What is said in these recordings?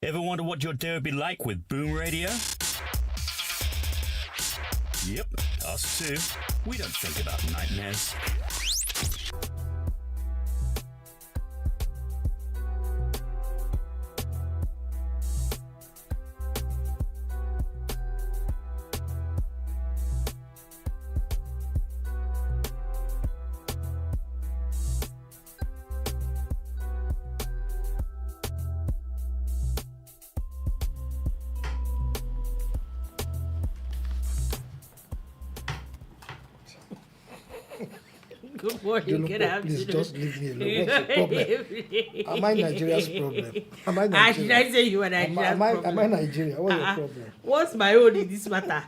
Ever wonder what your day would be like with Boom Radio? Yep, us too. We don't think about nightmares. Good morning, good afternoon. Please just leave me alone. What's the problem? Am I Nigeria's problem? Am I Nigeria? Should I say you are Nigeria's problem? Am I Nigeria? What's the problem? What's my own in this matter?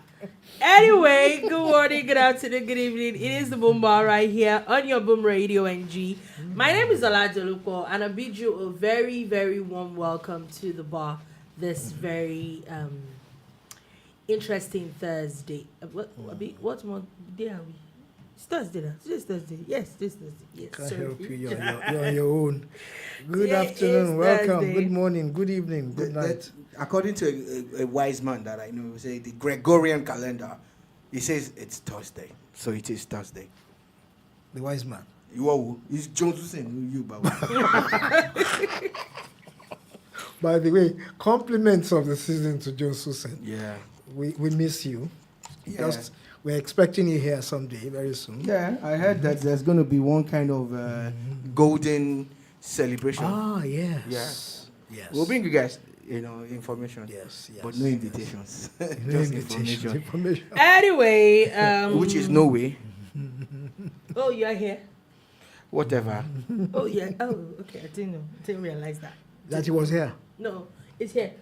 Anyway, good morning, good afternoon, good evening. It is the Boom Bar right here on your Boom Radio NG. My name is Olajumoke, and I bid you a very, very warm welcome to the bar this very interesting Thursday. What month day are we? It's Thursday now. Today's Thursday. Yes, this Thursday. Yes, Can't sorry. help you. You're on your own. Good Today afternoon. is Welcome. Thursday. Good morning. Good evening. Good night. According to a wise man that I know, say the Gregorian calendar, he says it's Thursday, so it is Thursday. The wise man. You are who? It's John Susan. You, Baba. By the way, compliments of the season to Joe Susan. Yeah. We miss you. Yeah. We're expecting you here someday, very soon. Yeah, I heard that there's going to be one kind of golden celebration. Ah, yes. Yeah. Yes. We'll bring you guys, information. Yes. But no invitations. No Just invitations, information. Anyway, Which is no way. Oh, you are here. Whatever. Oh yeah. Oh, okay. I didn't know. Didn't realize that. That he was here. No, it's here.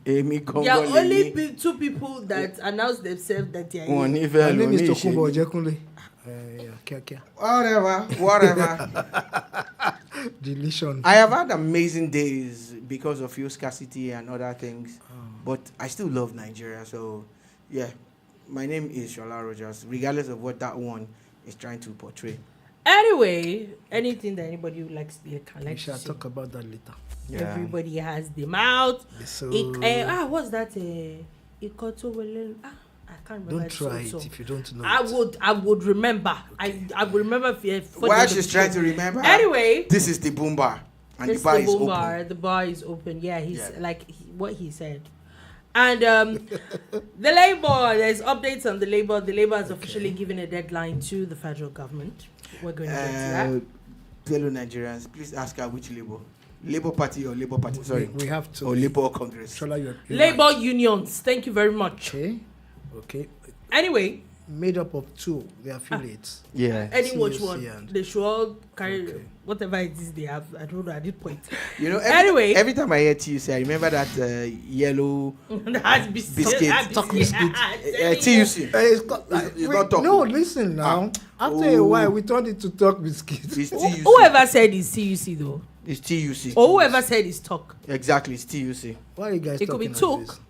Amy There are only two people that announced themselves that they are here. My name is Tokunbo Ojekunle. Whatever. Deletion. I have had amazing days because of fuel scarcity and other things, but I still love Nigeria. So, yeah, my name is Shola Rogers, regardless of what that one is trying to portray. Anyway, anything that anybody would like to We shall talk about that later. Yeah. Everybody has the mouth. So What's that? I can't remember. don't try it if you don't know. I would remember. Okay. I would remember While she's trying to remember, anyway, this is the boom bar, and this the bar is is the boom open. bar. The bar is open. Yeah, he's Yeah. what he said. And the Labour, there's updates on the Labour. The Labour has officially given a deadline to the federal government. We're going to get to that. Fellow Nigerians, please ask her which Labour. Labour Party or Labour Party? Sorry. We have to. Or Labour Congress. Shola, you're Labour unions. Thank you very much. Okay. Anyway, Made up of two, the affiliates. Yeah. any which CUC one, and- they should all carry Okay. whatever it is they have. I don't know at this point. You know, Anyway. every time I hear TUC, I remember that yellow That's Biscuit. Talk biscuit. TUC. It's not talk. No, listen now. After a while, we turned it to talk biscuit. It's TUC. Whoever said it's CUC though, It's TUC. or whoever said it's talk. Exactly, it's TUC. Why are you guys It could be talking like talk. this?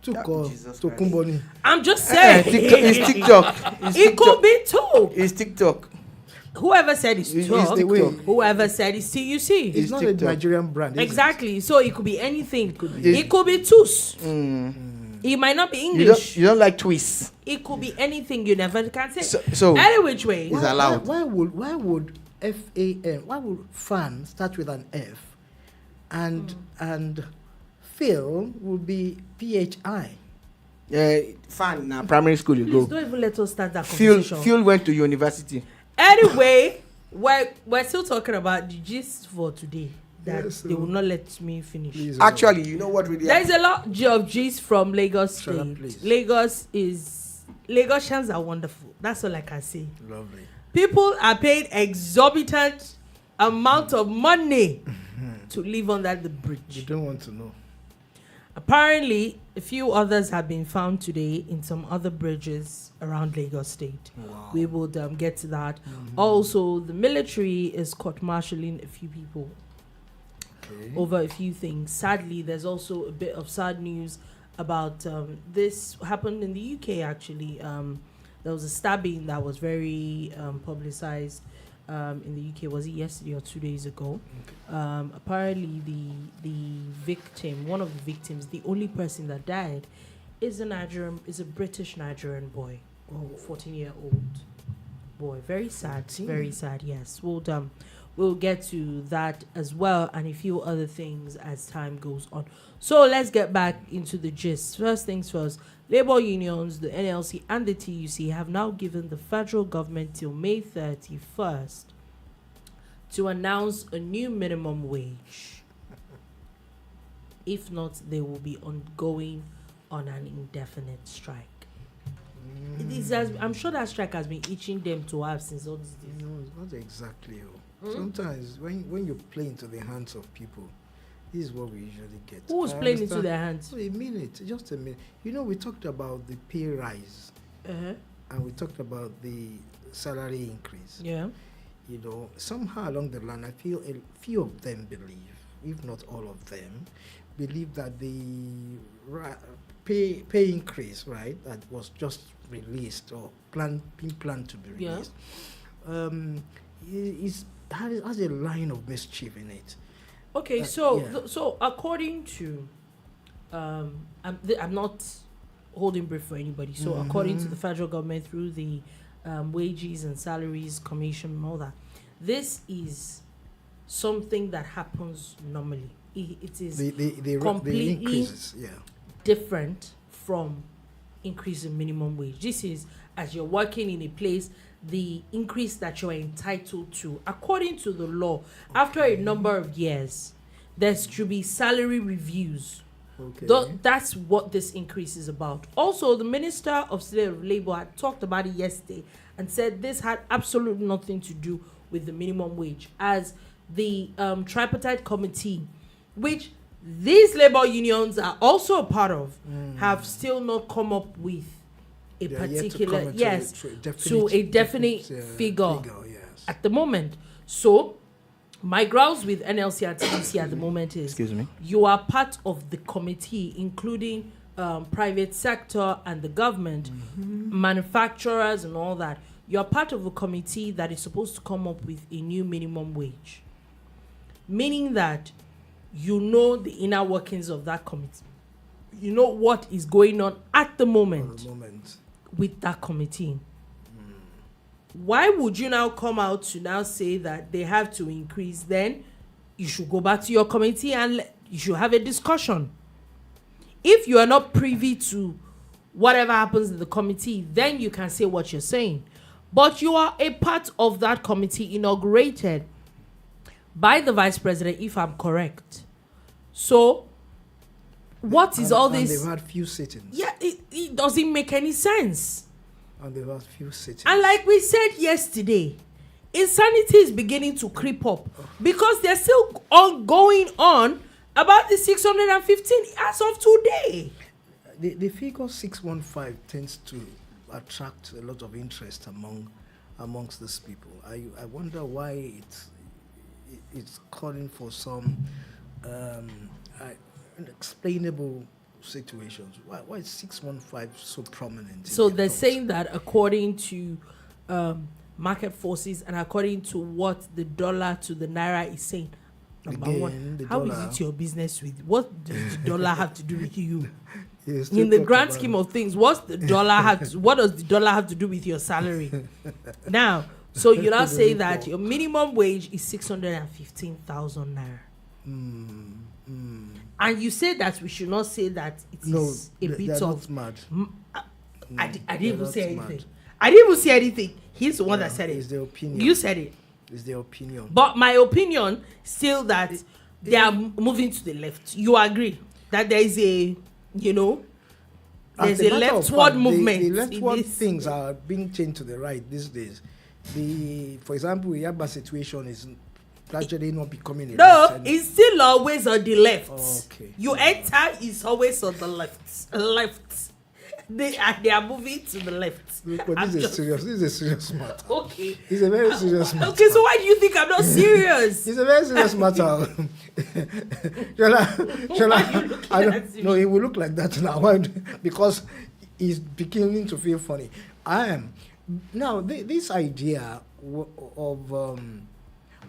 Took or Jesus Tokumboni. I'm just saying. It's TikTok. It's It could TikTok. be talk. It's TikTok. Whoever said it's It's talk. the way. Whoever said it's TUC. It's It's not TikTok. a Nigerian brand. Is Exactly. So it could be anything. It be. could be TUS. Mm. It might not be You English. don't like twists. It could be anything you never can say. So Any which way. It's allowed. Why would FAN? Why would fan start with an F, and Phil would be PHI? fan na primary school you Please go. don't even let us start that Phil conversation. went to university. Anyway, we're still talking about the gist for today that Yes, they will not let me finish. Please, Actually, you know what really There's a lot of gist from Lagos Shut up, State. please. Lagosians are wonderful. That's all I can say. lovely. People are paid exorbitant amount of money to live under the You bridge. don't want to know. Apparently, a few others have been found today in some other bridges around Lagos State. Wow. We will get to that. Also, the military is court-martialing a few people Okay. over a few things. Sadly, there's also a bit of sad news about this happened in the UK actually. There was a stabbing that was very publicized in the UK. Was it yesterday or 2 days ago? Apparently, the victim, one of the victims, the only person that died, is a British Nigerian boy, 14-year-old boy. Very sad, very sad. Yes, we'll get to that as well, and a few other things as time goes on. So let's get back into the gist. First things first, labor unions, the NLC and the TUC have now given the federal government till May 31st to announce a new minimum wage. If not, they will be going on an indefinite strike. I'm sure that strike has been itching them to have since all these days. No, it's not exactly. Sometimes when you play into the hands of people, this is what we usually get. Who's playing into their hands? So just a minute. We talked about the pay rise, and we talked about the salary increase. Yeah. Somehow along the line, I feel a few of them believe, if not all of them, believe that the pay increase, right, that was just released or being planned to be released, has a line of mischief in it. Okay, so according to, I'm not holding brief for anybody. So according to the federal government through the Wages and Salaries Commission and all that, this is something that happens normally. It is completely increases, different from increase in minimum wage. This is as you're working in a place, the increase that you're entitled to according to the law. After a number of years, there should be salary reviews. Okay. That's what this increase is about. Also, the Minister of State of Labor had talked about it yesterday and said this had absolutely nothing to do with the minimum wage, as the tripartite committee, which these labor unions are also a part of, have still not come up with a particular to a definite figure at the moment. So my grounds with NLC and TDC at the moment is, you are part of the committee, including private sector and the government, manufacturers and all that. You're part of a committee that is supposed to come up with a new minimum wage, meaning that you know the inner workings of that committee. You know what is going on at the moment with that committee. Why would you now come out to now say that they have to increase? Then you should go back to your committee and you should have a discussion. If you are not privy to whatever happens in the committee, then you can say what you're saying. But you are a part of that committee inaugurated by the vice president, if I'm correct. So what is all this? They've had few sittings. Yeah, it doesn't make any sense. And they've had few sittings. And like we said yesterday, insanity is beginning to creep up because they're still going on about the 615 as of today. The figure 615 tends to attract a lot of interest amongst these people. I wonder why it's calling for some unexplainable situations. Why is 615 so prominent? So they're saying that according to market forces and according to what the dollar to the naira is saying. Number one, how is it your business with? What does the dollar have to do with you? In the grand scheme of things, what does the dollar have to do with your salary? Now, so you now say that your minimum wage is 615,000 naira. And you say that we should not say that it is a bit of mad. I didn't even say anything. I didn't even say anything. He's the one that said it. It's the opinion. You said it. It's the opinion. But my opinion still that they are moving to the left. You agree that there is a, there's a leftward movement. The leftward things are being changed to the right these days. For example, the Yaba situation is gradually not becoming a left. It's still always on the left. Okay. You enter, it's always on the left. They are moving to the left. But this is a serious matter. Okay. It's a very serious matter. Okay, so why do you think I'm not serious? It's a very serious matter. No, it will look like that now because he's beginning to feel funny. I am. Now, this idea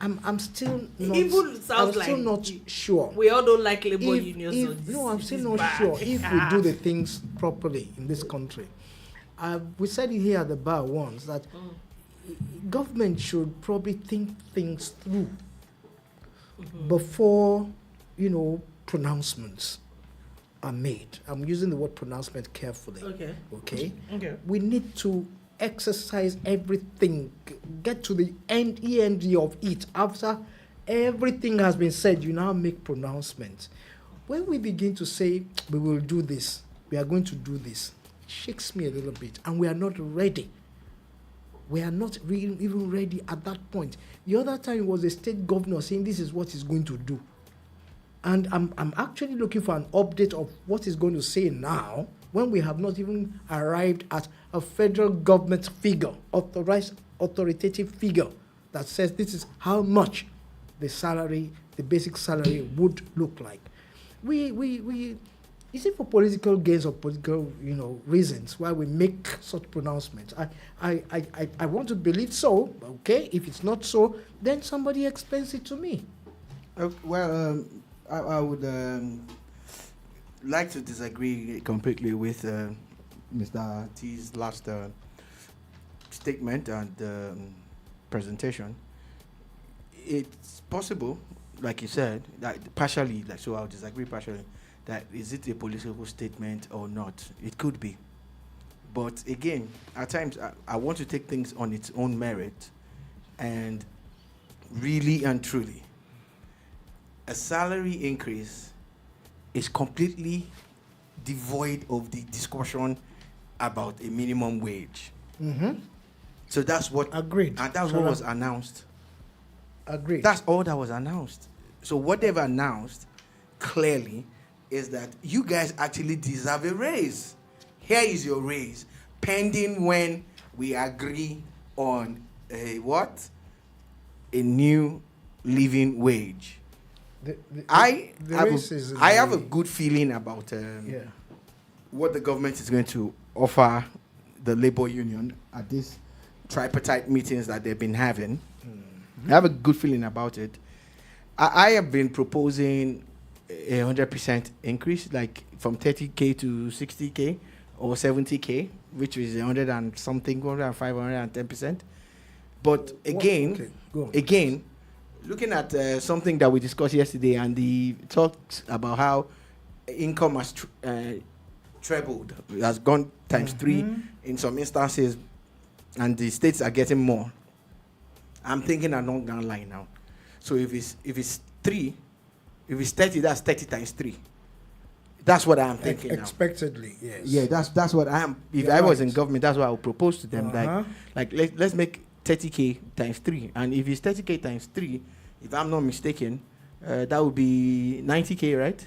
I'm still not. Even sounds I'm still like not sure. We all don't like labor unions. No, I'm still not sure if we do the things properly in this country. We said it here at the bar once that government should probably think things through before, pronouncements are made. I'm using the word pronouncement carefully. Okay. We need to exercise everything, get to the end of it. After everything has been said, you now make pronouncements. When we begin to say, we will do this, we are going to do this, it shakes me a little bit, and we are not ready. We are not really even ready at that point. The other time it was a state governor saying this is what he's going to do. And I'm actually looking for an update of what he's going to say now, when we have not even arrived at a federal government figure, authorized authoritative figure that says this is how much the salary, the basic salary would look like. Is it for political gains or political, reasons why we make such pronouncements? I want to believe so. Okay, if it's not so, then somebody explains it to me. I would like to disagree completely with Mr. T's last statement and presentation. It's possible, like you said, that partially, so I'll disagree partially, that is it a political statement or not? It could be. But again, at times, I want to take things on its own merit, and really and truly, a salary increase is completely devoid of the discussion about a minimum wage. So that's what agreed, and that's what was announced. Agreed. That's all that was announced. So what they've announced clearly is that you guys actually deserve a raise. Here is your raise, pending when we agree on a new living wage. I have a good feeling about what the government is going to offer the labor union at these tripartite meetings that they've been having. I have a good feeling about it. I have been proposing 100% increase, like from 30K to 60K or 70K, which is 100 and something, 105, 110%. But again, looking at something that we discussed yesterday, and the talks about how income has trebled, it has gone times 3 in some instances, and the states are getting more. I'm thinking along that line now. So if it's 3, if it's 30, that's 30 times 3. That's what I'm thinking now. Expectedly, yes. Yeah, that's what I am. If I was in government, that's what I would propose to them. Like let's make 30K times 3. And if it's 30K times 3, if I'm not mistaken, that would be 90K, right?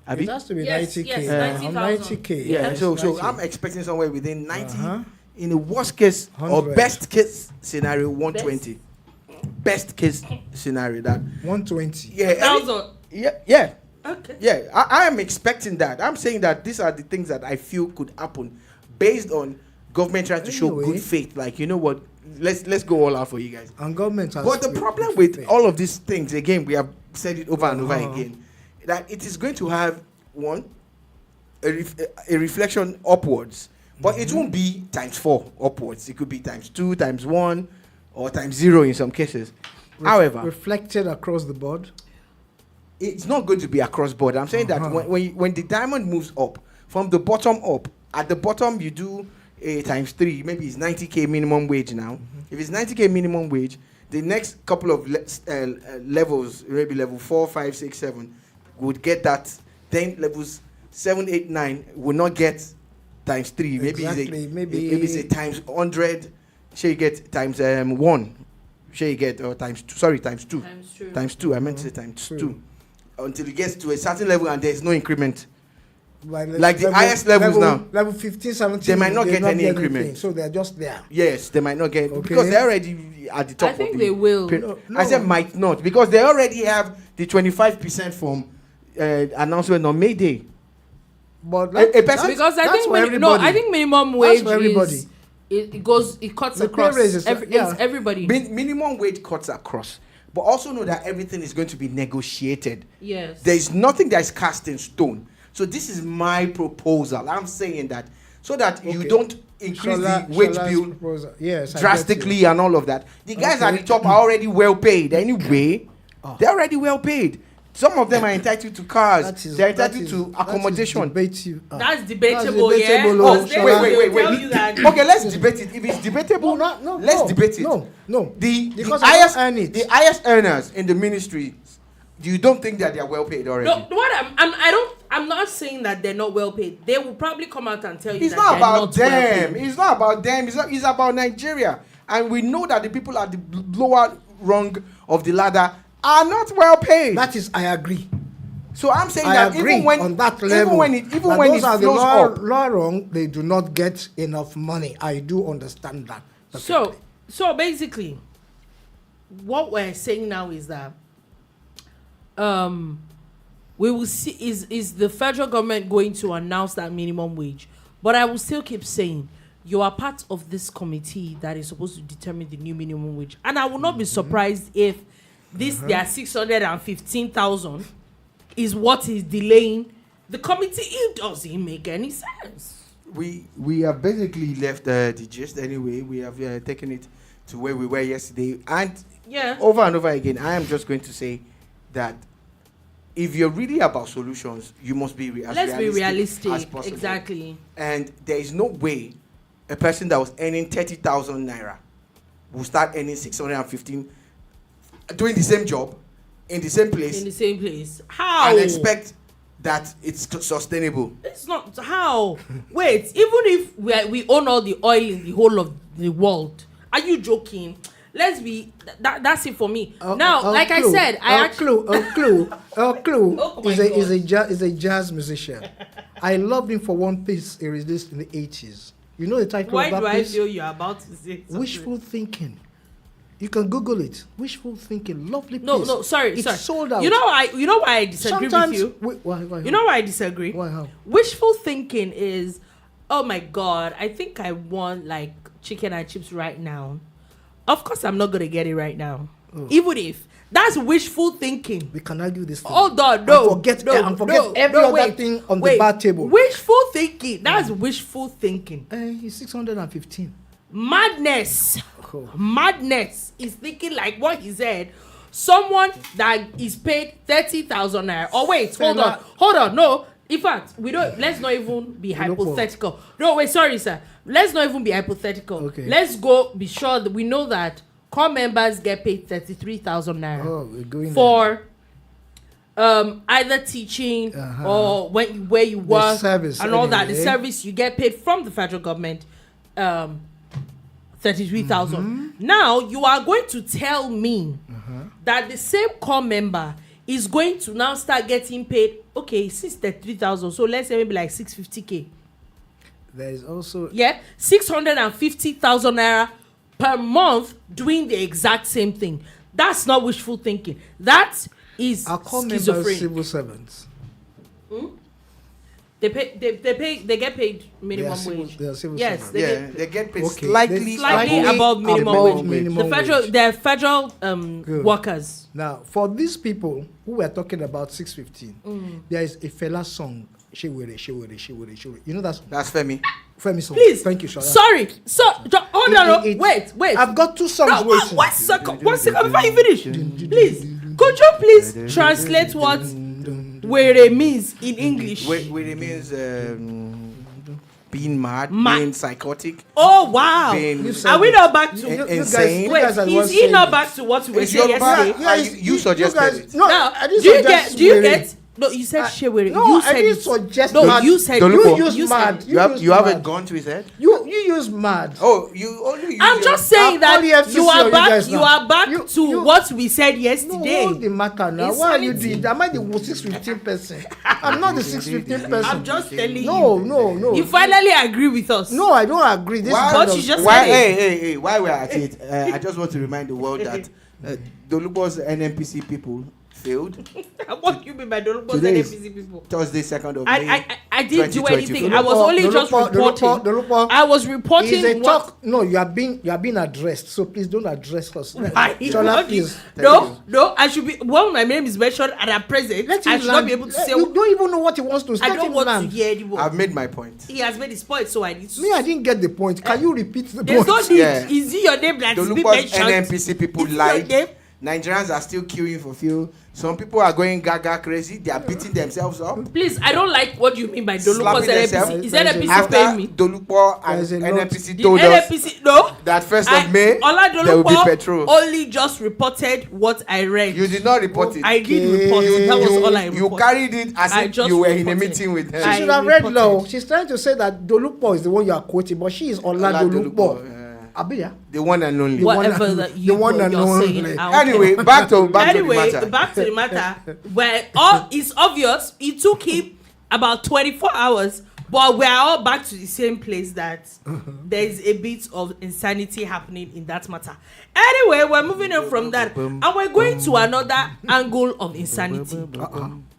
It has to be 90K. Yes, 90K. Yeah, so 90. I'm expecting somewhere within 90. In the worst case 100. Or best case scenario, 120. Best case scenario, that 120. Yeah. Yeah. Okay. Yeah, I am expecting that. I'm saying that these are the things that I feel could happen based on government trying to show good faith. Like, you know what? Let's go all out for you guys. And government has. But the problem with all of these things, again, we have said it over and over again, that it is going to have a reflection upwards, but it won't be times 4 upwards. It could be times 2, times 1, or times 0 in some cases. However, reflected across the board. It's not going to be across board. I'm saying that when the diamond moves up from the bottom up, at the bottom you do a times 3. Maybe it's 90K minimum wage now. If it's 90K minimum wage, the next couple of levels, maybe level 4, 5, 6, 7, would get that. Then levels 7, 8, 9 will not get times 3. Maybe it's a times 100. Shall you get times 1? Shall you get times 2? Sorry, times 2. Times 2. I meant to say times 2. Until it gets to a certain level and there is no increment. Like the highest levels now. Level 15, 17. They might not get any increment. Anything, so they're just there. Yes, they might not get. Because they're already at the top. I think they will. No. I said might not. Because they already have the 25% from announcement on May Day. But because I think minimum wage for everybody. is It cuts The pay across. raises, It's everybody. Minimum wage cuts across. But also know that everything is going to be negotiated. Yes. There is nothing that is cast in stone. So this is my proposal. I'm saying that so that you don't increase the wage bill drastically and all of that. The guys at the top are already well paid anyway. They're already well paid. Some of them are entitled to cars. They're entitled to accommodation. That's debatable, yeah. Wait. Okay, let's debate it. If it's debatable, let's debate it. No. The highest earners in the ministry, you don't think that they are well paid already? No, I'm not saying that they're not well paid. They will probably come out and tell you It's that not they're about not them. well paid. It's not about them. It's about Nigeria. And we know that the people at the lower rung of the ladder are not well paid. That is, I agree. So I'm saying I that agree even when on that level, when it flows up, lower wrong, they do not get enough money. I do understand that. So basically, what we're saying now is that we will see is the federal government going to announce that minimum wage. But I will still keep saying you are part of this committee that is supposed to determine the new minimum wage, and I will not be surprised if their 615,000 is what is delaying the committee. It doesn't make any sense. We have basically left the gist anyway. We have taken it to where we were yesterday, and over and over again, I am just going to say that if you're really about solutions, you must be Let's be realistic as possible. Exactly. And there is no way a person that was earning 30,000 naira will start earning 615, doing the same job in the same place. How? And expect that it's sustainable. It's not. How? Wait, even if we own all the oil in the whole of the world, are you joking? Let's be that's it for me. Now, like I said, Clue Oh is a jazz musician. I loved him for one piece he released in the 80s. You know the title Why of that do I piece? feel you're about to say something? Wishful Thinking. You can Google it. Wishful Thinking. Lovely piece. No, sorry. It's sold out. You know why I disagree with you? Why? You know why I disagree? Why? How? Wishful thinking is, oh my God, I think I want like chicken and chips right now. Of course, I'm not gonna get it right now. Even if that's wishful thinking. We can argue this thing. Hold on, no. Forget every other thing on the bar table. Wishful thinking. That's wishful thinking. He's 615. Madness. Cool. Madness is thinking like what he said. Someone that is paid 30,000 naira. Oh wait, hold on. No, in fact, we don't. Let's not even be hypothetical. No, wait, sorry, sir. Let's not even be hypothetical. Okay. Let's go. Be sure that we know that core members get paid 33,000 naira. Oh, we're going for either teaching or where you work service, and all that. The anyway. service you get paid from the federal government. 33,000. Now you are going to tell me that the same core member is going to now start getting paid. Okay, since 33,000, so let's say maybe like 650k. There is also 650,000 naira per month doing the exact same thing. That's not wishful thinking. That is our core members civil servants. They get paid minimum wage. They are civil yes, servants. They get paid slightly above minimum wage. They're federal workers. Now, for these people who were talking about 615, there is a fella song. Shewere. You know that song? That's Femi. Femi song. Please. Thank you, Shola. Sorry. So hold on. Wait. I've got two songs waiting. One second before you finish. Please. Could you please translate what were means in English? Were means being mad, being psychotic. Oh wow! Are we not back to insane? Wait, is he not back to what we were saying yesterday? You suggested it. No, now, do you get? No, you said Shewere. No, you I didn't suggest no, mad. You said you use mad. You haven't gone to his head? You use mad. Oh, you only use I'm just saying that you are back to what we said yesterday. No, what's the matter now? Why are you doing that? Am I the 615 person? I'm not the 615 person. I'm just telling you. No. You finally agree with us. No, I don't agree. This is what you just said. Hey, while we're at it, I just want to remind the world that the Lugos NNPC people failed. What you mean by Dolupo and Today is NPC people? Thursday, 2nd of May. I didn't do anything. 2024. I was only just reporting. Dolupo, I was is a reporting what. talk. No, you are being addressed. So please don't address us. Why? Shola, please. No, I should be. Well, my name is mentioned and I'm present. I should not be able to say. You don't even know what he wants to say. I don't want to hear anymore. I've made my point. He has made his point, so I need to. Me, I didn't get the point. Can you repeat the There's point? no need. Yeah. Is it your name that's been Dolupo's mentioned? NNPC people Is it lied. your name? Nigerians are still queuing for fuel. Some people are going gaga crazy. They are beating themselves up. Please, I don't like what you mean by Dolupo's Slapping themselves. NNPC. Is NNPC After paying me? Dolupo and There's a lot. NNPC The told us NNPC, no. that 1st of May Ola there will be Dolupo petrol. only just reported what I read. You did not report it. I did report it. That was all I You reported. carried it as I if just you were in a reported. meeting with her. I She should have read reported. law. She's trying to say that Dolupo is the one you are quoting, but she is Ola Dolupo. yeah. Abiya. The one and only. Whatever that you one and you're only. saying. I don't Anyway, care. back to the Anyway, matter. back to the matter. Where all it's obvious, it took him about 24 hours, but we're all back to the same place that there is a bit of insanity happening in that matter. Anyway, we're moving on from that, and we're going to another angle of insanity.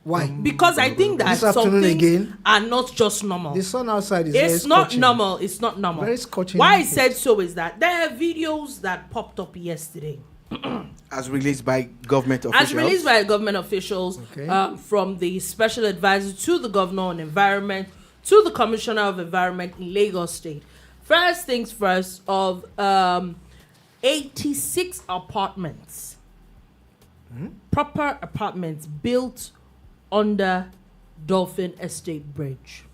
Why? Because I think that This some afternoon things again? are not just normal. The sun outside is It's very not scorching. normal. It's not normal. Very scorching. Why I said so is that there are videos that popped up yesterday, As released by government officials. as released by government officials, Okay. from the special advisor to the governor on environment to the commissioner of environment in Lagos State. First things first, of 86 apartments, proper apartments built under Dolphin Estate Bridge.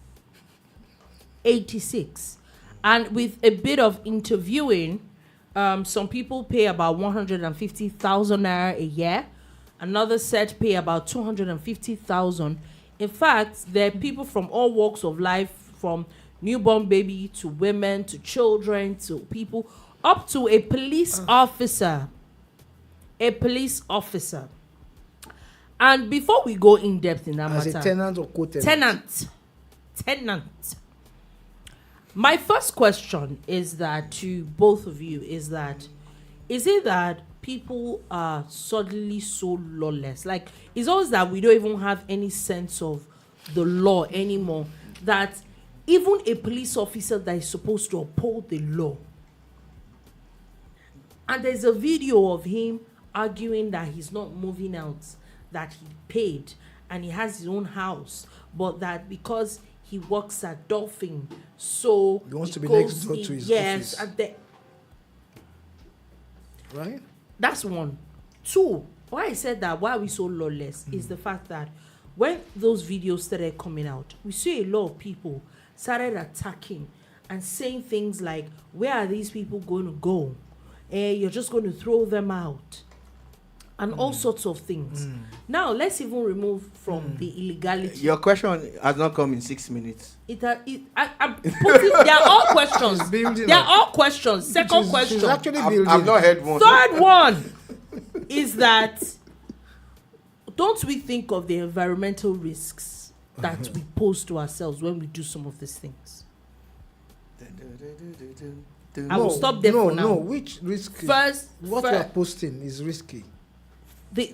86. And with a bit of interviewing, some people pay about 150,000 naira a year. Another set pay about 250,000. In fact, there are people from all walks of life, from newborn baby to women to children to people, up to a police officer. A police officer. And before we go in depth in that As matter, a tenant or co-tenant? tenant. My first question is that to both of you is it that people are suddenly so lawless? Like, it's always that we don't even have any sense of the law anymore, that even a police officer that is supposed to uphold the law, and there's a video of him arguing that he's not moving out, that he paid and he has his own house, but that because he works at Dolphin, so He wants to be goes next door to his yes, office. and Right? that's one. Two, why I said that, why are we so lawless, is the fact that when those videos started coming out, we see a lot of people started attacking and saying things like, where are these people going to go? You're just going to throw them out. And all sorts of things. Now, let's even remove from the illegality. Your question has not come in 6 minutes. I'm putting, they are all questions. building They are up. all questions. Second She's question. actually I've building. not heard one. Third one is that, don't we think of the environmental risks that we pose to ourselves when we do some of these things? I will stop there for now. No, which risky? First, What you are posting is risky.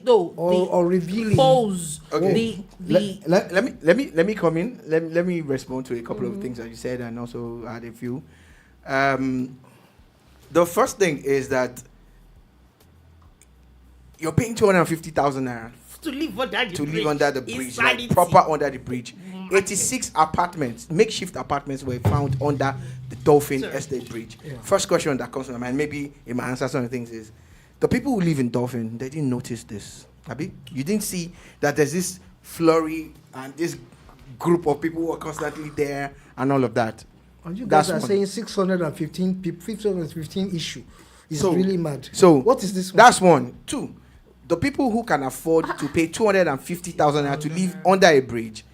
or revealing. pose. Okay. The Let me come in. Let me respond to a couple of things that you said and also add a few. The first thing is that you're paying 250,000 naira to live under the to bridge. live under the bridge, Insanity. like proper under the bridge. 86 apartments, makeshift apartments, were found under the Dolphin Estate Bridge. Yeah. First question that comes to my mind, maybe it might answer some of the things, is the people who live in Dolphin, they didn't notice this. Abi? You didn't see that there's this flurry and this group of people who are constantly there and all of that. And you guys That's are one. saying 615 people, 615 issue is So- really mad. So what is this one? That's one. Two, the people who can afford to pay 250,000 naira to live under a bridge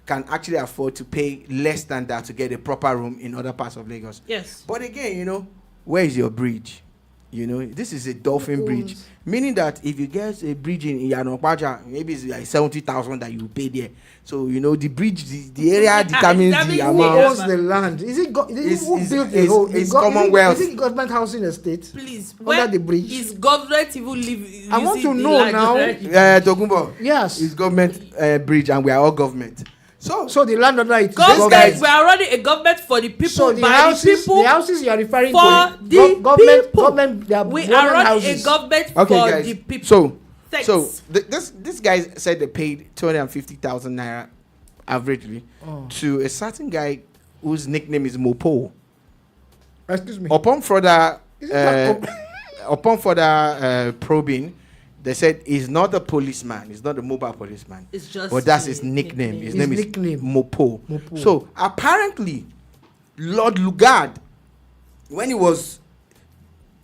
can actually afford to pay less than that to get a proper room in other parts of Lagos. Yes. But again, where is your bridge? You know, this is a dolphin bridge, meaning that if you get a bridge in Yanopaja, maybe it's like 70,000 that you pay there. So you know the bridge, the area determines the Who amount. owns the land? Is it who built the whole? It's Commonwealth. Is it government housing estate? Please, Under where the bridge? is government even live? I want to using the know land now. already? Togumbo. Yes. It's government bridge, and we are all government. So the land under it is Government, government. we are running a government for the people, So the by houses, the people, the houses you are referring for to, the government, people. government, they are We are government running houses. a government okay, for guys. the people. So Thanks. this guy said they paid 250,000 naira averagely to a certain guy whose nickname is Mopo. Excuse me. Upon further Is it probing, they said he's not a policeman. He's not a mobile policeman. It's just but that's a his nickname. His His name nickname. is Mopo. Mopo. So apparently, Lord Lugard, when he was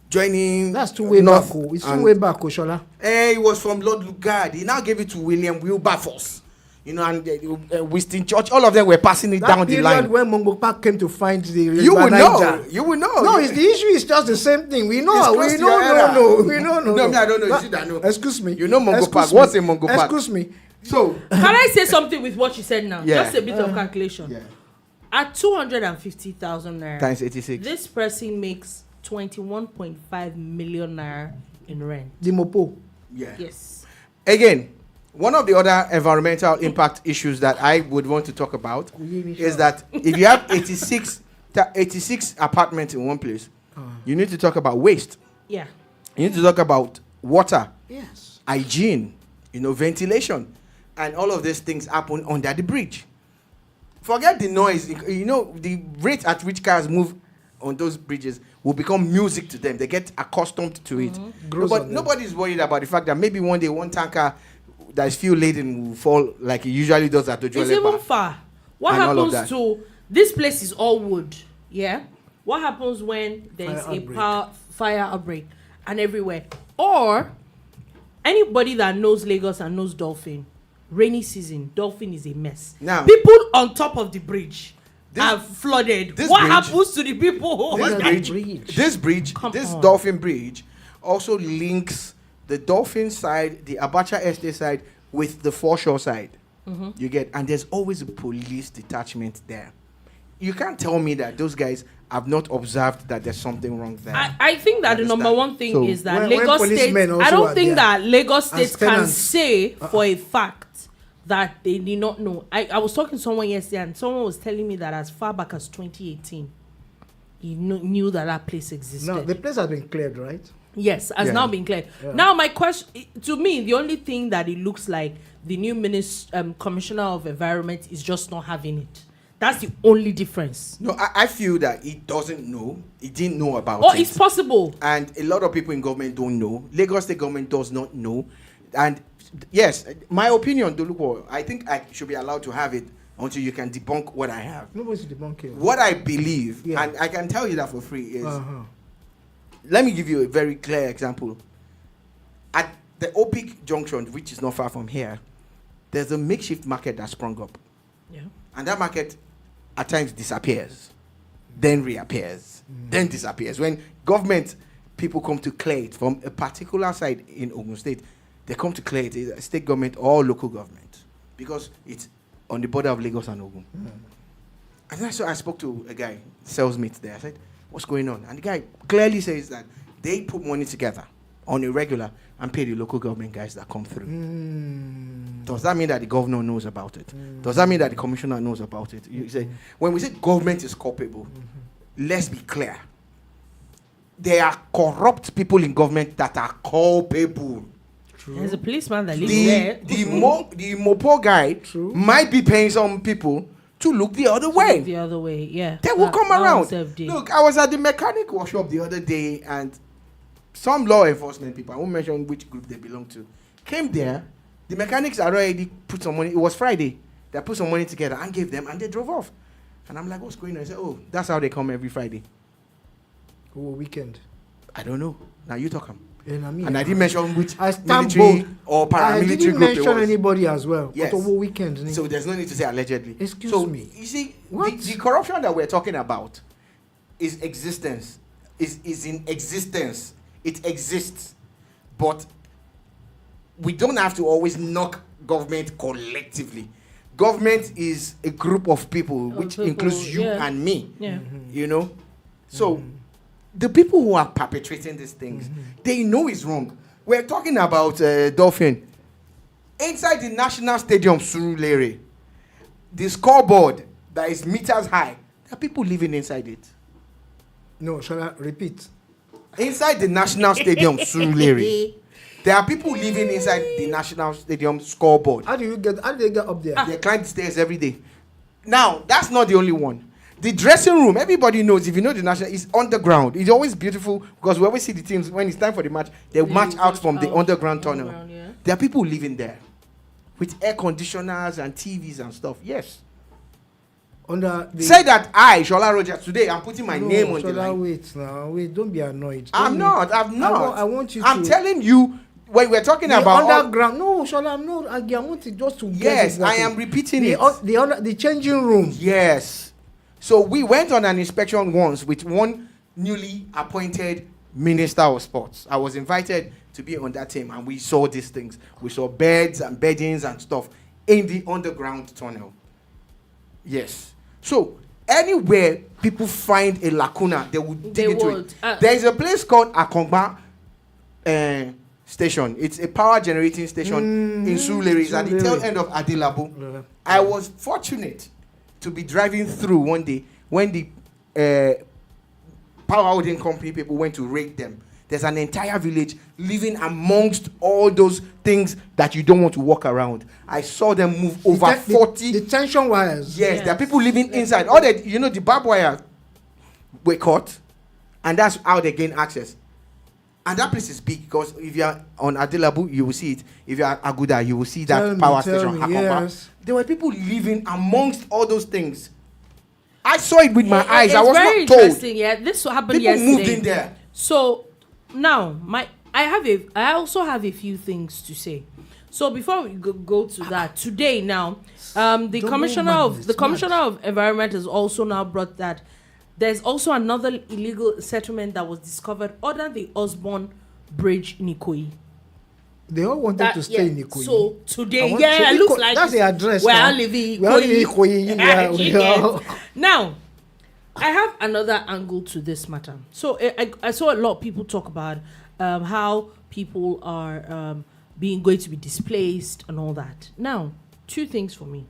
joining, That's too way North back. It's too and- way back, Oshola. he was from Lord Lugard. He now gave it to William Wilberforce. You know, and Winston Church, all of them were passing it That down the period line. when Mongo Park came to find the You River will know. Niger. You will know. No, it's the issue is just the same thing. We know. It's We close to know. your era. We know. No, me, I don't know. You see that, no. Excuse me. You know Mongo Excuse Park. me. What's a Mongo Park? Excuse me. So, Can I say something with what you said now? Yeah. Just a bit of calculation. yeah, At 250,000 naira, times 86. this person makes 21.5 million naira in rent. The Mopo. Yeah. Yes. Again, one of the other environmental impact issues that I would want to talk about is that if you have 86 apartments in one place, you need to talk about waste. Yeah. You need to talk about water, Yes. hygiene, ventilation, and all of these things happen under the bridge. Forget the noise. The rate at which cars move on those bridges will become music to them. They get accustomed to it. Grows on them. Nobody's worried about the fact that maybe one day one tanker that is fuel laden will fall like it usually does at the It's even far. What And all of happens that. to this place is all wood, yeah? What happens when there's Fire a outbreak. fire outbreak and everywhere? Or anybody that knows Lagos and knows Dolphin, rainy season, Dolphin is a mess. Now- people on top of the bridge This- are flooded. this What bridge- happens to the people? This bridge, Come this on. Dolphin Bridge, also links the Dolphin side, the Abacha Estate side, with the foreshore side. You get, and there's always a police detachment there. You can't tell me that those guys have not observed that there's something wrong there. I think that the number Understand? one thing So, is that when Lagos State. policemen also I don't are think there that Lagos State as can tenants. say for a fact that they did not know. I was talking to someone yesterday, and someone was telling me that as far back as 2018, he knew that place existed. No, the place has been cleared, right? Yes, has Yeah. now been cleared. Yeah. Now, my question to me, the only thing that it looks like the new commissioner of environment is just not having it. That's the only difference. No, I feel that he doesn't know. He didn't know about Oh, it. it's possible. And a lot of people in government don't know. Lagos State government does not know. And yes, my opinion, Dolupo, I think I should be allowed to have it until you can debunk what I have. Nobody's debunking. What I believe, Yeah. and I can tell you that for free, is Uh-huh. let me give you a very clear example. At the Opik Junction, which is not far from here, there's a makeshift market that sprung up. Yeah. And that market at times disappears, then reappears, then disappears. When government people come to clear it from a particular side in Ogun State, they come to clear it, either state government or local government, because it's on the border of Lagos and Ogun. And that's why I spoke to a guy, sells meat there. I said, what's going on? And the guy clearly says that they put money together on a regular and pay the local government guys that come through. Does that mean that the governor knows about it? Does that mean that the commissioner knows about it? You say, when we say government is culpable, let's be clear. There are corrupt people in government that are culpable. There's a policeman that lives there. The Mopo guy might be paying some people to look the other way. The other way, yeah. They will come That around. one self did. Look, I was at the mechanic workshop the other day, and some law enforcement people, I won't mention which group they belong to, came there. The mechanics had already put some money. It was Friday. They put some money together and gave them, and they drove off. And I'm like, what's going on? I said, oh, that's how they come every Friday. Oh, weekend. I don't know. Now you talk 'em. And And I didn't mention which I stand military bold. or I paramilitary didn't group it mention was. anybody as well. Yes. But over weekend. So there's no need to say allegedly. Excuse me. You see, What? the corruption that we're talking about is existence, is in existence It exists. But we don't have to always knock government collectively. Government is a group of people, which includes you and me. Yeah. You know? So, the people who are perpetrating these things, they know it's wrong. We're talking about Dolphin. Inside the National Stadium, Surulere, the scoreboard that is meters high, there are people living inside it. No, shall I repeat? Inside the National Stadium, Surulere, there are people living inside the National Stadium scoreboard. How do they get up there? They climb the stairs every day. Now, that's not the only one. The dressing room, everybody knows, if you know the National, is underground. It's always beautiful because we always see the teams, when it's time for the match, they march out from the underground tunnel. Yeah. There are people living there with air conditioners and TVs and stuff. Yes. Say that I, Shola Rogers, today I'm putting my name on the line. Wait, don't be annoyed. I'm not. I want you I'm to... telling you, when we're talking the about underground. No, Shola, I'm not. I want it just to get yes, it. I am repeating it. The changing room. Yes. So we went on an inspection once with one newly appointed Minister of Sports. I was invited to be on that team, and we saw these things. We saw beds and beddings and stuff in the underground tunnel. Yes. So anywhere people find a lacuna, they would dig into it. There is a place called Akongba Station. It's a power generating station in Surulere. It's at the tail end of Adilabu. I was fortunate to be driving through one day when the power holding company people went to raid them. There's an entire village living amongst all those things that you don't want to walk around. I saw them move over 40. The tension wires. Yes, there are people living inside. All that, the barbed wire were caught, and that's how they gain access. And that place is big because if you are on Adilabu, you will see it. If you are at Aguda, you will see that power station. Yes. There were people living amongst all those things. I saw it with my eyes. I was very not told. Interesting. Yeah, this happened People yesterday. moved in there. So now, I also have a few things to say. So before we go to that, today now, the commissioner of environment has also now brought that there's also another illegal settlement that was discovered under the Osborne Bridge in Ikoyi. They all wanted to stay in Ikoyi. So today, it looks like that's the address. Where I live in Ikoyi. Now, I have another angle to this matter. So I saw a lot of people talk about how people are going to be displaced and all that. Now, two things for me.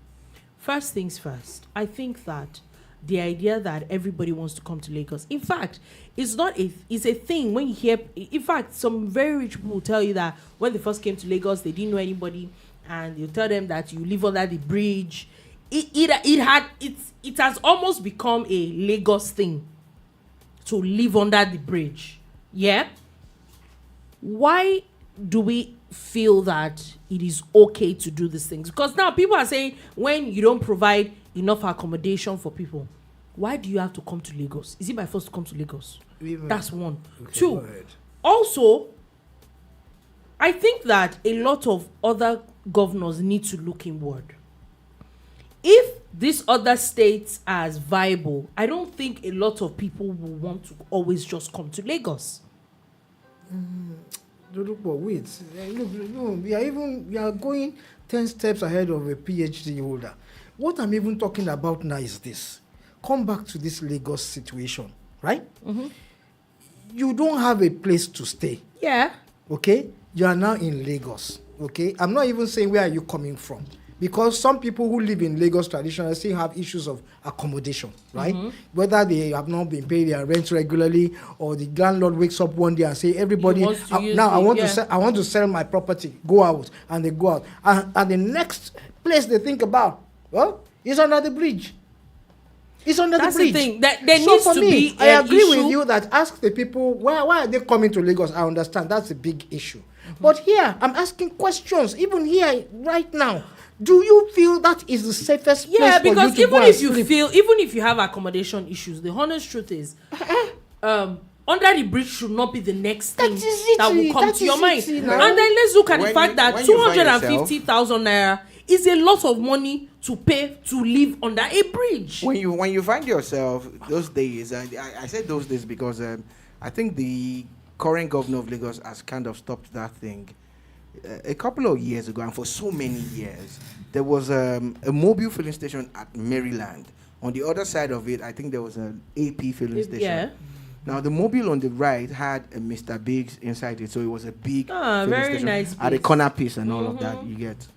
First things first, I think that the idea that everybody wants to come to Lagos, in fact, it's a thing when you hear. In fact, some very rich people will tell you that when they first came to Lagos, they didn't know anybody, and you tell them that you live under the bridge. It has almost become a Lagos thing to live under the bridge. Yeah. Why do we feel that it is okay to do these things? Because now people are saying when you don't provide enough accommodation for people, why do you have to come to Lagos? Is it by force to come to Lagos? That's one. Okay, two, also, I think that a lot of other governors need to look inward. If these other states are as viable, I don't think a lot of people will want to always just come to Lagos. Wait. Look, we are going 10 steps ahead of a PhD holder. What I'm even talking about now is this. Come back to this Lagos situation, right? Mm-hmm. You don't have a place to stay. Yeah. Okay? You are now in Lagos. Okay? I'm not even saying where are you coming from. Because some people who live in Lagos traditionally still have issues of accommodation, right? Mm-hmm. Whether they have not been paying their rent regularly, or the landlord wakes up one day and say, "Everybody, I want to sell my property. Go out," and they go out. And the next place they think about, well, is under the bridge. It's under the bridge. That's the thing. There needs to be. I agree with you that ask the people why are they coming to Lagos. I understand that's a big issue, but here I'm asking questions. Even here, right now. Do you feel that is the safest place for you to go? Yeah, because even if you have accommodation issues, the honest truth is, under the bridge should not be the next thing that will come to your mind. And then let's look at the fact that 250,000 naira is a lot of money to pay to live under a bridge. When you find yourself those days, I said those days because I think the current governor of Lagos has kind of stopped that thing. A couple of years ago, and for so many years, there was a mobile filling station at Maryland. On the other side of it, I think there was an AP filling station. Yeah. Now, the mobile on the right had a Mr. Biggs inside it, so it was a big filling very station nice at a place. corner piece and all of that you get.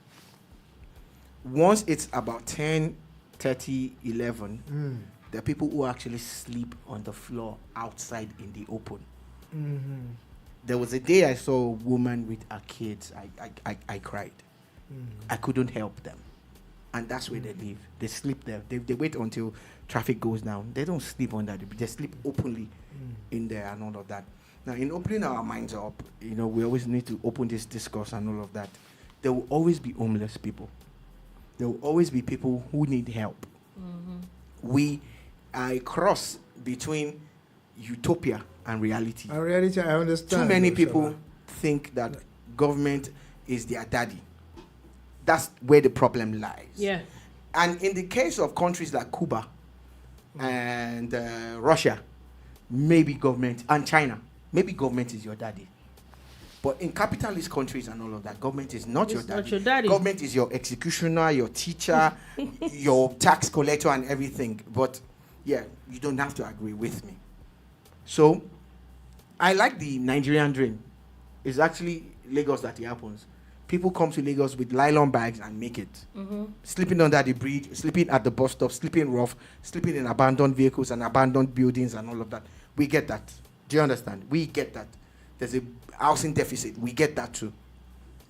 Once it's about 10:30, 11, there are people who actually sleep on the floor outside in the open. There was a day I saw a woman with her kids. I cried. I couldn't help them. And that's where they live. They sleep there. They wait until traffic goes down. They don't sleep on that. They sleep openly in there and all of that. Now, in opening our minds up, we always need to open this discourse and all of that. There will always be homeless people. There will always be people who need help. We are a cross between utopia and reality. And reality, I understand. Too many people think that government is their daddy. That's where the problem lies. Yeah. And in the case of countries like Cuba and Russia, maybe government, and China, maybe government is your daddy. But in capitalist countries and all of that, government is not your daddy. Not your daddy. Government is your executioner, your teacher, your tax collector and everything. But yeah, you don't have to agree with me. So, I like the Nigerian dream. It's actually Lagos that it happens. People come to Lagos with nylon bags and make it. Sleeping under the bridge, sleeping at the bus stop, sleeping rough, sleeping in abandoned vehicles and abandoned buildings and all of that. We get that. Do you understand? We get that. There's a housing deficit. We get that too.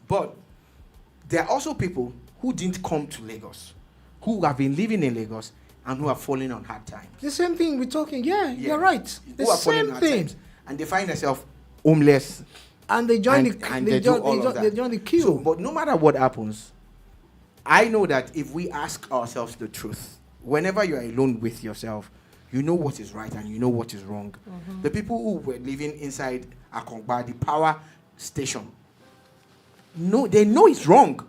But there are also people who didn't come to Lagos, who have been living in Lagos and who are falling on hard times. The same thing we're talking. Yeah, you're right. The Who are falling on same hard thing. times, and they find themselves homeless. And they join And the they do all of that. they join the queue. So, but no matter what happens, I know that if we ask ourselves the truth, whenever you are alone with yourself, you know what is right and you know what is wrong. The people who were living inside Akongba, the power station, they know it's wrong,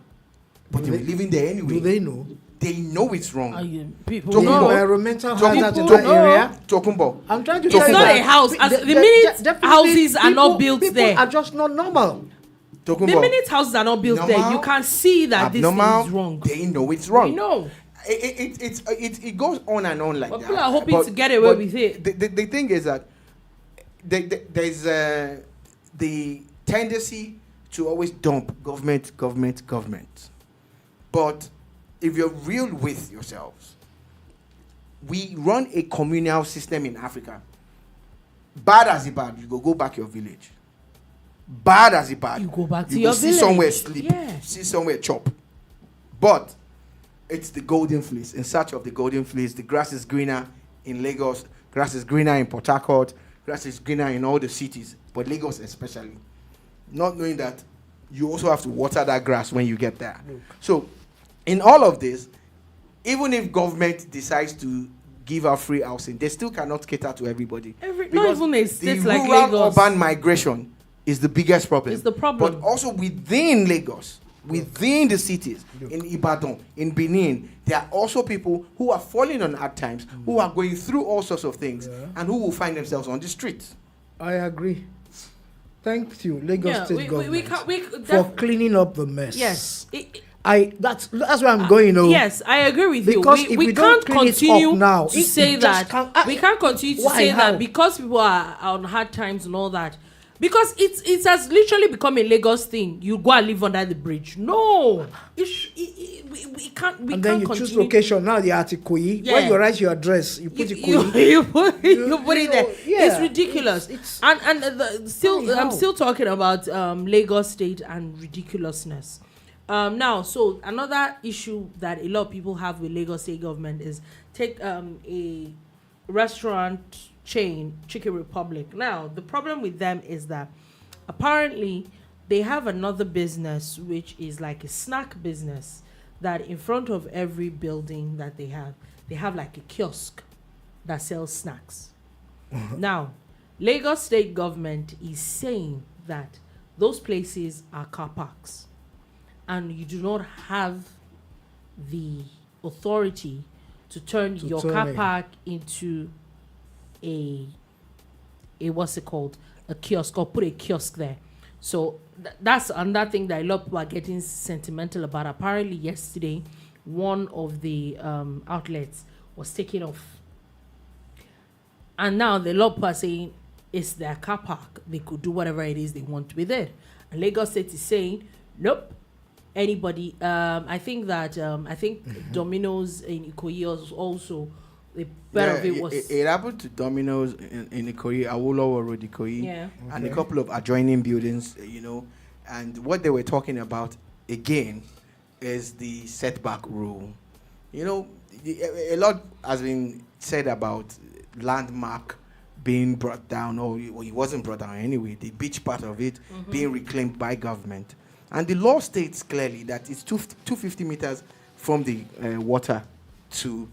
but they were living there anyway. Do they know? They know it's wrong. People Tokumbo. know. Environmental hazard in people that know. area. Tokumbo. I'm trying to It's tell you not that a house. As the minute definitely houses are not built people there. are just not normal. Tokumbo. The minute houses are not built there, you can see that this thing abnormal, is wrong. They know it's wrong. We know. It goes on and on like But that. people are hoping to get away with it. The thing is that there's the tendency to always dump government. But if you're real with yourselves, we run a communal system in Africa. Bad as it bad, you go back your village. Bad as it bad, You go back to you your go see village. somewhere sleep, Yeah. see somewhere chop. But it's the golden fleece. In search of the golden fleece, the grass is greener in Lagos, grass is greener in Port Harcourt, grass is greener in all the cities, but Lagos especially. Not knowing that you also have to water that grass when you get there. So, in all of this, even if government decides to give out free housing, they still cannot cater to everybody. Not Because even a state the like rural Lagos. urban migration is the biggest problem. It's the problem. But also within Lagos, within the cities, in Ibadan, in Benin, there are also people who are falling on hard times, who are going through all sorts of things, and who will find themselves on the streets. I agree. Thank you, Lagos State government, for that- cleaning up the mess. Yes. That's where I'm going. Yes, I agree with Because you. if We we don't can't clean it continue up now, to it say just that. can't- We can't continue to Why? say How? that because people are on hard times and all that. Because it has literally become a Lagos thing. You go and live under the bridge. No, we can't. We and can't then you continue. choose location. Now the Ikoyi. Yeah. When you write your address, you put You Ikoyi. put it there. Yeah. It's ridiculous. Why, I'm how? still talking about Lagos State and ridiculousness. Now, so another issue that a lot of people have with Lagos State government is take a restaurant chain, Chicken Republic. Now, the problem with them is that apparently they have another business which is like a snack business that in front of every building that they have like a kiosk that sells snacks. Now, Lagos State government is saying that those places are car parks and you do not have the authority to turn your car park into a what's it called? a kiosk or put a kiosk there. So that's another thing that a lot of people are getting sentimental about. Apparently yesterday, one of the outlets was taken off. And now the lot of people are saying it's their car park. They could do whatever it is they want with it. And Lagos State is saying, nope. Anybody, I think Domino's in Ikoyi also, the part of it was... It happened to Domino's in Ikoyi, Awolowo Road, Ikoyi, and a couple of adjoining buildings, and what they were talking about, again, is the setback rule. A lot has been said about landmark being brought down, or it wasn't brought down anyway, the beach part of it being reclaimed by government. And the law states clearly that it's 250 meters from the water to,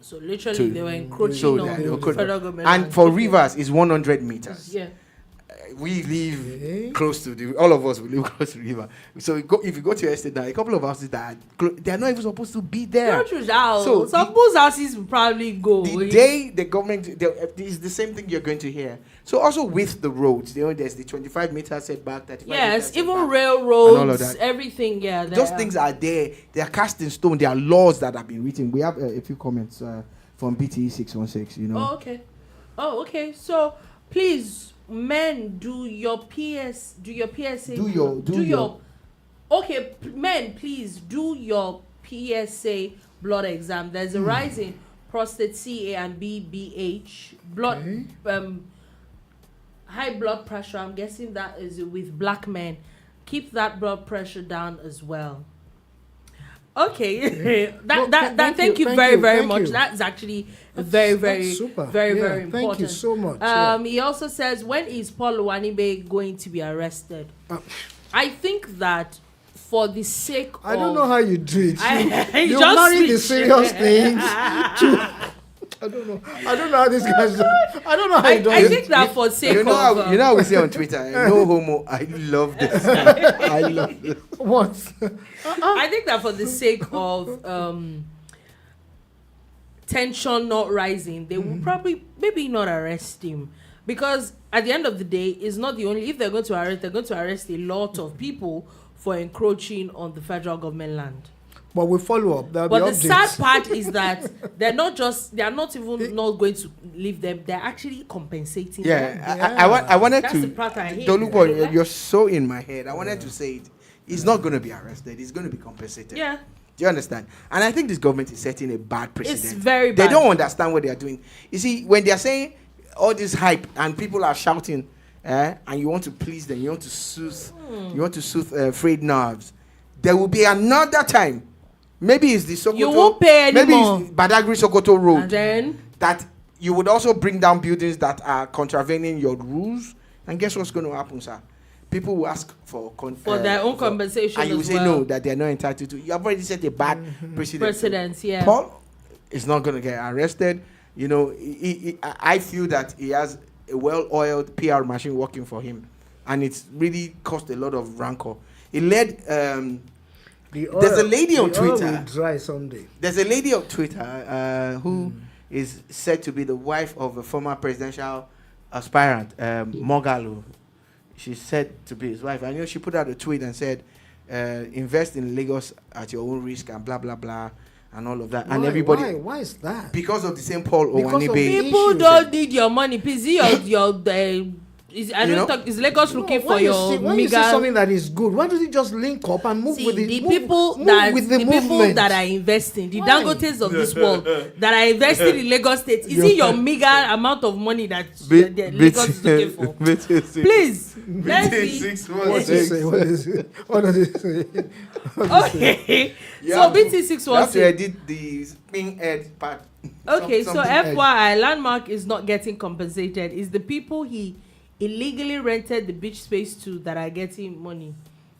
So literally they were encroaching on the federal government. And for rivers, it's 100 meters. Yeah. We live close to all of us will live close to the river. So if you go to your estate now, a couple of houses that they are not even supposed to be there. So some people's houses will probably go. The day the government, it's the same thing you're going to hear. So also with the roads, there's the 25 meter setback, 35 yes, meter even setback, railroads, and all of that. everything. Yeah, those things are there. They are cast in stone. There are laws that have been written. We have a few comments from BTE 616. Oh, okay. So please, men, do your PSA. Okay, men, please do your PSA blood exam. There's a rise in prostate CA and BBH blood. High blood pressure. I'm guessing that is with black men. Keep that blood pressure down as well. Okay. Thank you very much. That's actually very super. Very important. Thank you so much. He also says, when is Paul Wanibe going to be arrested? I think that for the sake of... I don't know how you do it. You just marry the serious things to... I don't know how this guy's... I don't know how you do it. I think that for sake of... You know how we say on Twitter, no homo, I love this. I love this. What? I think that for the sake of tension not rising, they will probably maybe not arrest him. Because at the end of the day, it's not the only... If they're going to arrest a lot of people for encroaching on the federal government land. But we follow up. But the sad part is that they are not even not going to leave them. They're actually compensating them. I wanted That's to... the part I hate. Dolupo, you're so in my head. I wanted to say it. He's not going to be arrested. He's going to be compensated. Yeah. Do you understand? And I think this government is setting a bad precedent. It's very bad. They don't understand what they are doing. You see, when they are saying all this hype and people are shouting, and you want to please them, you want to soothe frayed nerves, there will be another time. Maybe it's the Sokoto. You won't pay anymore. Maybe it's Badagry Sokoto Road. And then that you would also bring down buildings that are contravening your rules. And guess what's going to happen, sir? People will ask for their own compensation. And you will say no, that they are not entitled to. You have already set a bad precedent. Yeah. Paul is not going to get arrested. I feel that he has a well-oiled PR machine working for him. And it's really caused a lot of rancor. He led... there's a lady on Twitter. Dry someday. There's a lady on Twitter who is said to be the wife of a former presidential aspirant, Moghalu. She's said to be his wife. I know she put out a tweet and said, invest in Lagos at your own risk and blah, blah, blah, and all of that. And everybody... Why is that? Because of the same Paul Owanibe. People don't need your money. Please, is Lagos looking for your when you see something that is good, why don't you just link up and move with the people that are investing, the Dangotes of this world that are investing in Lagos State? Is it your meager amount of money that Lagos is looking for? Please, let's be. What does it say? Okay, so BT 616. That's where I did the spin head part. Okay, so FYI, Landmark is not getting compensated. It's the people he illegally rented the beach space to that are getting money.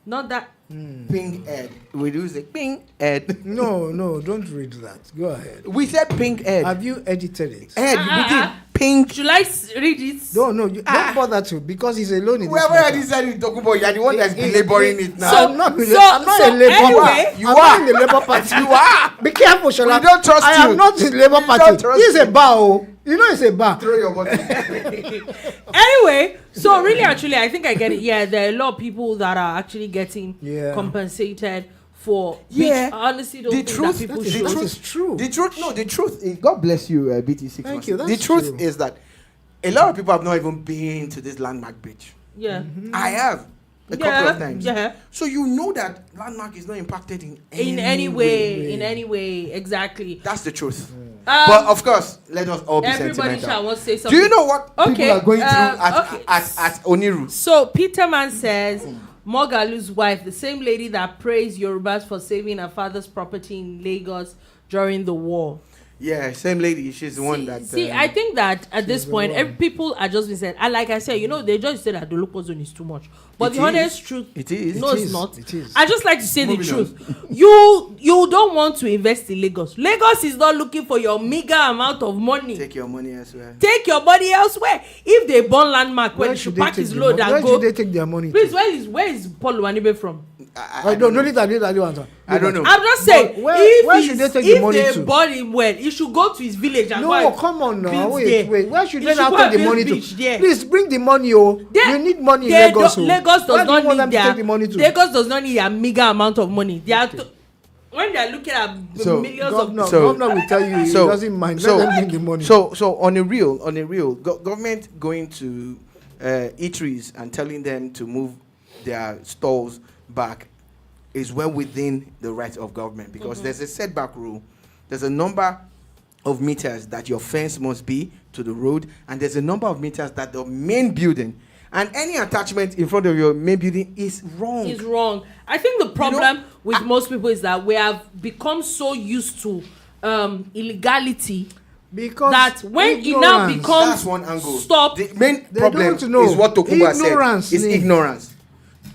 Not that pink head. We do say pink head. No, don't read that. Go ahead. We said pink head. Have you edited it? Head, we did pink. Should I read it? No, you don't bother to, because he's alone in this Whoever matter. decided to talk about, you're the one that's belaboring it now. I'm not a Labour anyway, You are in the Labour Party. You are. Be careful, Shola. We don't trust I you. am not in the Labour We Party. don't trust This is you. a bow. You know it's a bar. Throw your body. Anyway, so really, actually, I think I get it. Yeah, there are a lot of people that are actually getting compensated for. Yeah, which honestly, don't the think truth, that people that should. is true. The truth is, God bless you, BT6. Thank you. The That's truth true. is that a lot of people have not even been to this landmark bridge. Yeah. I have a couple of times. Yeah. So you know that landmark is not impacted in In any way, exactly. That's the truth. But of course, let us all be Everybody sentimental. shall want to say something. Do you know what Okay, people are going through okay. at Oniru? So Peterman says, Mogalu's wife, the same lady that praised Yorubas for saving her father's property in Lagos during the war. Yeah, same lady. She's the one that. I think that at this point, people are just been saying, and like I said, they just said that the local zone is too much. But the honest truth, it is. No, it's not. It is. I just like to say the Moving truth. You don't want to invest in Lagos. Lagos is not looking for your meager amount of money. Take your money elsewhere. Take your money elsewhere. If they burn landmark, where they should pack his load and go. Where should they take their money? Please, where is Paul Wanibe from? I don't know. I don't know. I'm just saying, where should they take the money if to? they burn him well, he should go to his village and No, come on now. Wait. Where should they now go take and the money build to? beach there. Please bring the money, oh. You need money in Lagos. Lagos does not need take the money to? Lagos does not need a meager amount of money. They are when they are looking at millions of. Governor will tell you he doesn't mind. Let them bring the money. So on a real, government going to eateries and telling them to move their stalls back is well within the right of government, because there's a setback rule. There's a number of meters that your fence must be to the road, and there's a number of meters that the main building, and any attachment in front of your main building is wrong. Is wrong. I think the problem with most people is that we have become so used to illegality because that when it now becomes that's one angle. Stop. The main They problem don't know. is what Tokumba said. Is ignorance.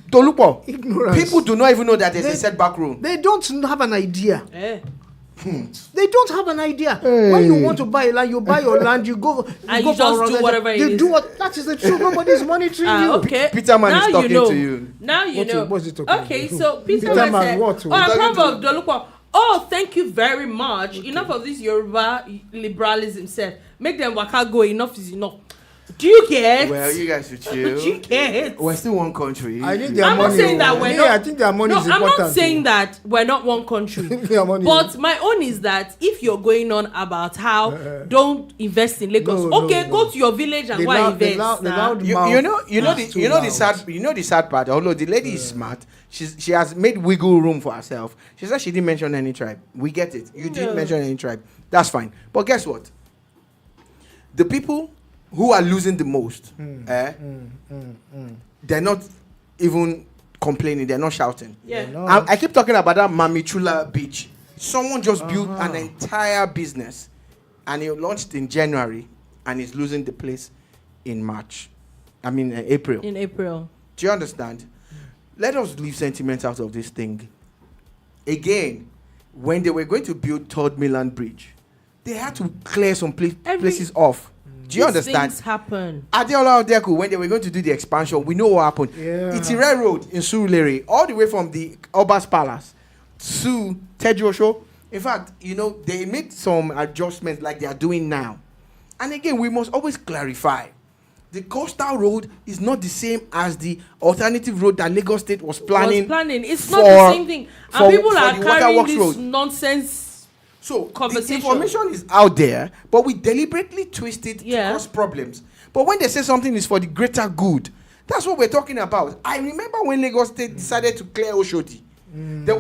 Tolupo, Ignorance. people do not even know that there's a setback rule. They don't have an idea. They don't have an idea. When you want to buy a land, you buy your land, you go and go you just do whatever it is. You do what that is the truth. Nobody's monitoring you. Okay. Peterman now is talking you know. to you. Now you know. What's he talking Okay, about? so Peterman Peterman said, what? "Oh, I'm proud of Dolupo. Oh, thank you very much. Okay. Enough of this Yoruba liberalism, said. Make them waka go. Enough is enough. Do you get? Well, you guys should chill. Do you get? We're still one country. I need their I'm money. not saying that we're not. I think their money No, is important. I'm not saying that we're not one country. Their money. But my own is that if you're going on about how don't invest in Lagos, No. go to your village and go and invest. You know the sad part. Although the lady is smart, she has made wiggle room for herself. She said she didn't mention any tribe. We get it. You didn't mention any tribe. That's fine. But guess what? The people who are losing the most, they're not even complaining. They're not shouting. Yeah. I keep talking about that Mamichula beach. Someone just built an entire business, and it launched in January, and is losing the place in April. In April. Do you understand? Let us leave sentiment out of this thing. Again, when they were going to build Third Mainland Bridge, they had to clear some places off. Do you understand? Things happen. Adeola Odeku, when they were going to do the expansion, we know what happened. Yeah. Itire Road in Surulere, all the way from the Oba's Palace to Tejosho. In fact, they made some adjustments like they are doing now. And again, we must always clarify. The coastal road is not the same as the alternative road that Lagos State was planning. It's not the same thing. And people are carrying this road. Nonsense. So the information is out there, but we deliberately twist it to cause problems. But when they say something is for the greater good, that's what we're talking about. I remember when Lagos State decided to clear Oshodi. There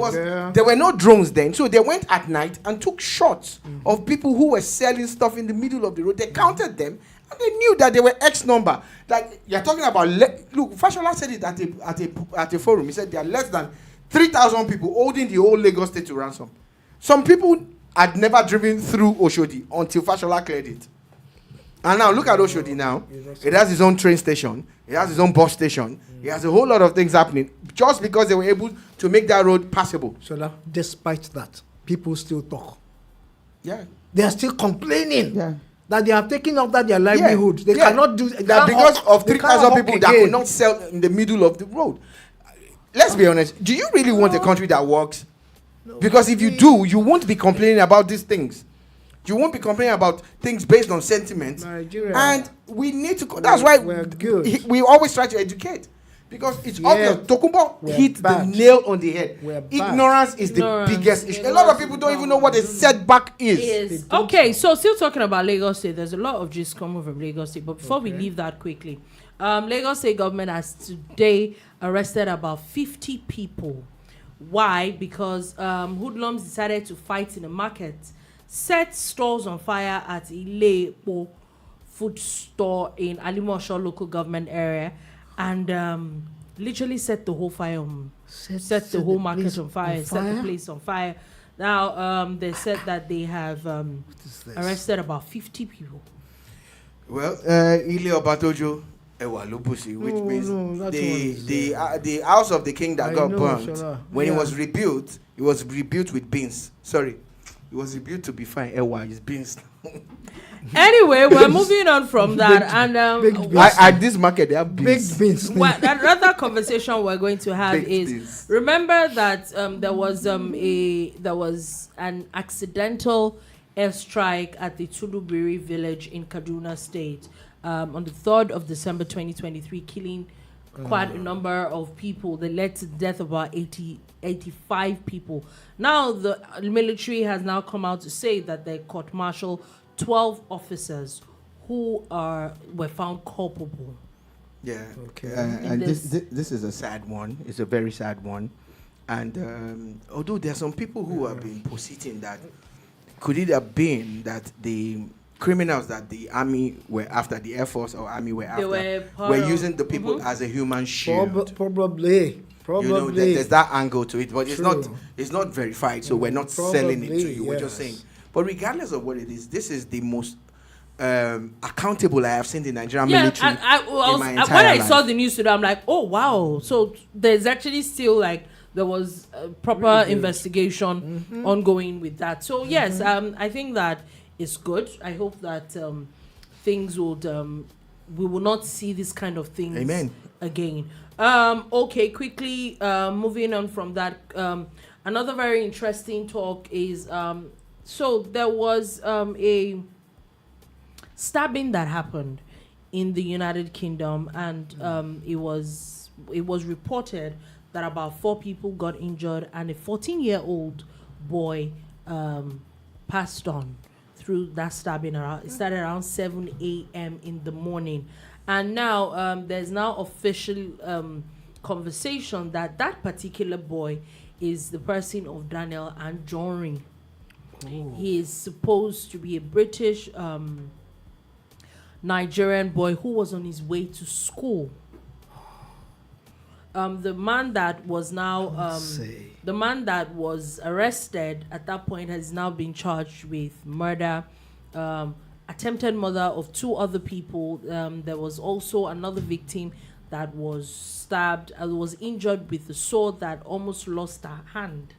were no drones then, so they went at night and took shots of people who were selling stuff in the middle of the road. They counted them, and they knew that they were X number. Like you're talking about. Look, Fashola said it at a forum. He said there are less than 3,000 people holding the whole Lagos State to ransom. Some people had never driven through Oshodi until Fashola cleared it. And now look at Oshodi now. It has its own train station. It has its own bus station. It has a whole lot of things happening just because they were able to make that road passable. So despite that, people still talk. Yeah. They are still complaining that they have taken off their livelihood. They cannot do that because of 3,000 people that could not sell in the middle of the road. Let's be honest. Do you really want a country that works? No. Because if you do, you won't be complaining about these things. You won't be complaining about things based on sentiment. Nigeria. And we need to. That's why we're good. we always try to educate. Because it's obvious. Tokumbo hit bad. the nail on the head. We're bad. Ignorance is the biggest issue. A lot of people don't even know what a setback is. Okay, so still talking about Lagos State, there's a lot of gist coming from Lagos State. But before we leave that quickly, Lagos State government has today arrested about 50 people. Why? Because hoodlums decided to fight in the market, set stalls on fire at Ilepo food store in Alimosho local government area, and literally set the whole fire on, set the whole market on fire, set the place on fire. Now they said that they have arrested about 50 people. Well, Ile Obatojo Ewa Lubusi, which means the house of the king that got burnt, when it was rebuilt with beans. Sorry, it was rebuilt to be fine. Ewa is beans. Anyway, we're moving on from that, and at this market they have beans. Big beans. Another conversation we're going to have Big is beans. remember that there was an accidental airstrike at the Tudun Biri village in Kaduna State on the 3rd of December 2023, killing quite a number of people. That led to the death of about 85 people. Now the military has now come out to say that they court-martial 12 officers who were found culpable. Yeah. Okay. And this is a sad one. It's a very sad one. And although there are some people who have been positing that, could it have been that the criminals that the army were after, the Air Force or army were after, were using the people as a human shield? Probably. You know, there's that angle to it, but it's not verified, so we're not selling it to you. We're just saying. But regardless of what it is, this is the most accountable I have seen the Nigerian military in my entire when I life. saw the news today, I'm like, oh wow! So there's actually still there was a proper investigation ongoing with that. So yes, I think that is good. I hope that things would we will not see this kind of things again. Okay, quickly moving on from that. Another very interesting talk is so there was a stabbing that happened in the United Kingdom, and it was reported that about 4 people got injured and a 14-year-old boy passed on through that stabbing. It started around 7 a.m. in the morning, and now there's now official conversation that particular boy is the person of Daniel Anjorin. He is supposed to be a British Nigerian boy who was on his way to school. The man that was arrested at that point has now been charged with murder, attempted murder of 2 other people. There was also another victim that was stabbed and was injured with a sword that almost lost her hand.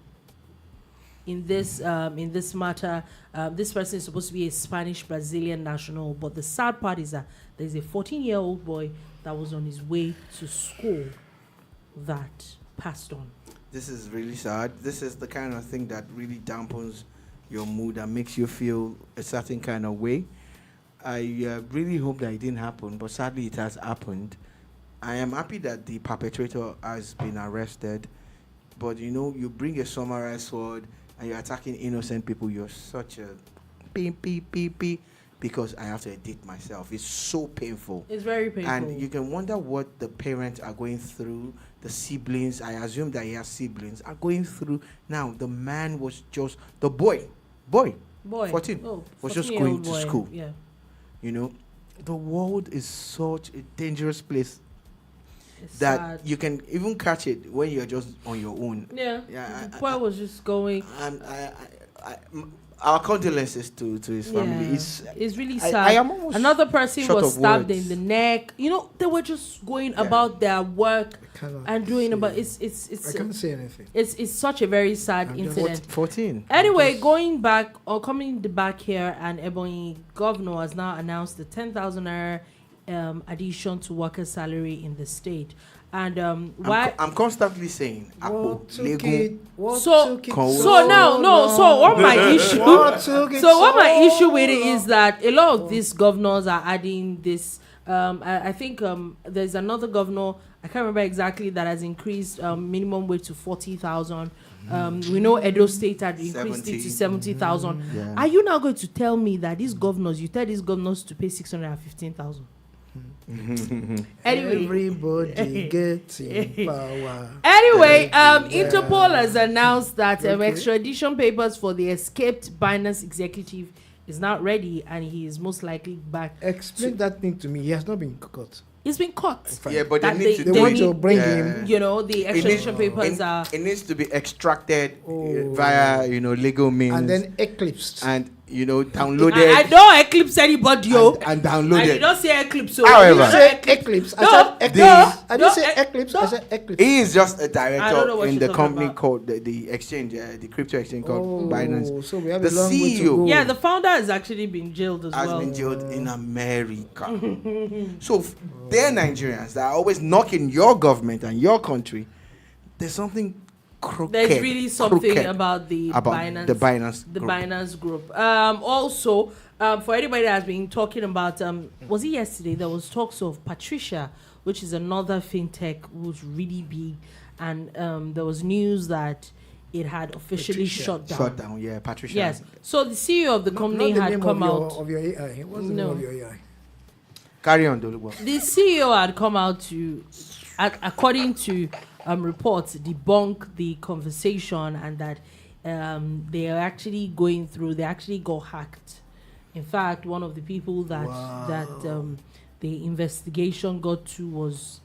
In this matter, this person is supposed to be a Spanish Brazilian national, but the sad part is that there's a 14-year-old boy that was on his way to school that passed on. This is really sad. This is the kind of thing that really dampens your mood and makes you feel a certain kind of way. I really hope that it didn't happen, but sadly it has happened. I am happy that the perpetrator has been arrested, but you bring a samurai sword and you're attacking innocent people, you're such a beep, because I have to edit myself. It's so painful. It's very painful. And you can wonder what the parents are going through, the siblings, I assume that he has siblings, are going through. Now, the man was just, the boy, 14, was just going to school. Yeah. The world is such a dangerous place. It's that sad. You can even catch it when you're just on your own. Yeah. The boy was just going. And our condolences to his family. Yeah. It's really sad. I am almost another person was stabbed words. in the neck. They were just going about their work and doing about it's I can't say anything. It's such a very sad incident. 14. Anyway, coming back here, and Ebonyi Governor has now announced the 10,000 naira addition to worker salary in the state. And why I'm constantly saying What took Lego- it? What so took it so now no so what my issue What took it so what my so issue with it long? is that a lot of these governors are adding this I think there's another governor, I can't remember exactly, that has increased minimum wage to 40,000. We know Edo State had increased it to 70,000. Yeah. Are you now going to tell me that these governors, you tell these governors to pay 615,000? Anyway, Everybody getting power. Anyway, Interpol has announced that extradition papers for the escaped Binance executive is not ready, and he is most likely back. Explain that thing to me. He has not been caught. He's been caught. Yeah, but That they need to They do want it. to bring Yeah. him. You know, the extradition It needs- papers are. It needs to be extracted Oh. via legal means And then eclipsed. and downloaded I don't eclipse anybody, yo. and I did downloaded. not say eclipse. So However, I I did said not eclipse. eclipse. I No, said eclipse. no, I no, didn't say eclipse. I said eclipse. He is just a I don't know director what in you're the talking company about. called the exchange, the crypto exchange called Binance. So we have The a long way to CEO go. Yeah, the founder has actually been jailed as Has well. been jailed in America. So they're Nigerians that are always knocking your government and your country. There's something crooked. There's really something crooked about the Binance. the Binance The group. Binance group. Also, for anybody that has been talking about, was it yesterday? There was talks of Patricia, which is another fintech who's really big, and there was news that it had officially Patricia. shut down. Shut down, yeah, Patricia. Yes. So the CEO of the company Not the had name come of out. Your, of your AI. What's the No. name of your AI? Carry on, Dolubo. The CEO had come out to, according to reports, debunk the conversation, and that they are actually going through. They actually got hacked. In fact, one of the people that the investigation got to was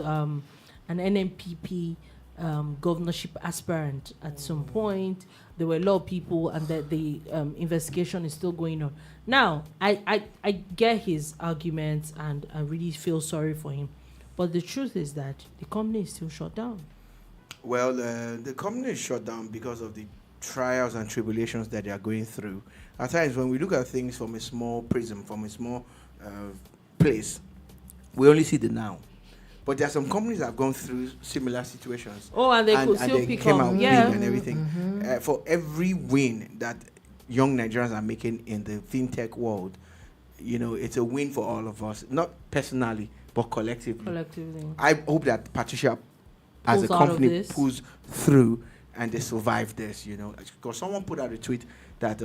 an NMPP governorship aspirant at some point. There were a lot of people, and that the investigation is still going on. Now, I get his arguments, and I really feel sorry for him. But the truth is that the company is still shut down. Well, the company is shut down because of the trials and tribulations that they are going through. At times, when we look at things from a small prism, from a small place, we only see the now. But there are some companies that have gone through similar situations. Oh, and they could still they pick came up. out big Yeah. and everything. For every win that young Nigerians are making in the fintech world, it's a win for all of us. Not personally, but collectively. I hope that Patricia, as a Pulls out of company, this. pulls through and they survive this. Because someone put out a tweet that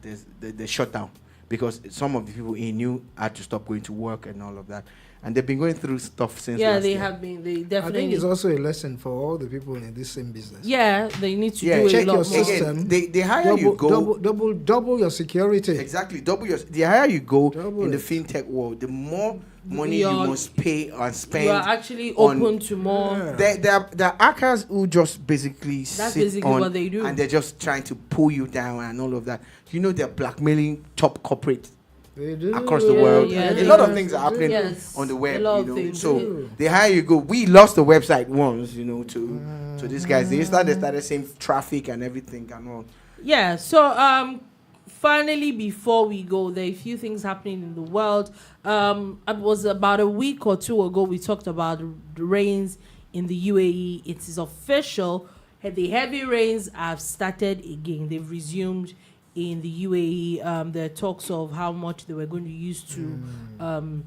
there's the shutdown because some of the people he knew had to stop going to work and all of that, and they've been going through stuff since. Yeah, last they year. have been. They I think definitely. it's also a lesson for all the people in this same business. Yeah, they need to Yeah, do check a lot your more. system. Again, they hire you go double your security. exactly double your. The higher you go Double in the it. fintech world, the more money You're- you must pay and spend. You are actually on- open to more. Yeah. There are hackers who just basically That's sit basically on what they do. and they're just trying to pull you down and all of that. They're blackmailing top corporate They do. across the Yeah, world. yeah, a they lot of do. things are happening Yes, on the a web. lot of things So do. the higher you go, we lost the website once. To these guys. They started saying traffic and everything and all. Yeah. So finally, before we go, there are a few things happening in the world. It was about a week or two ago we talked about the rains in the UAE. It is official. The heavy rains have started again. They've resumed in the UAE. There are talks of how much they were going to use to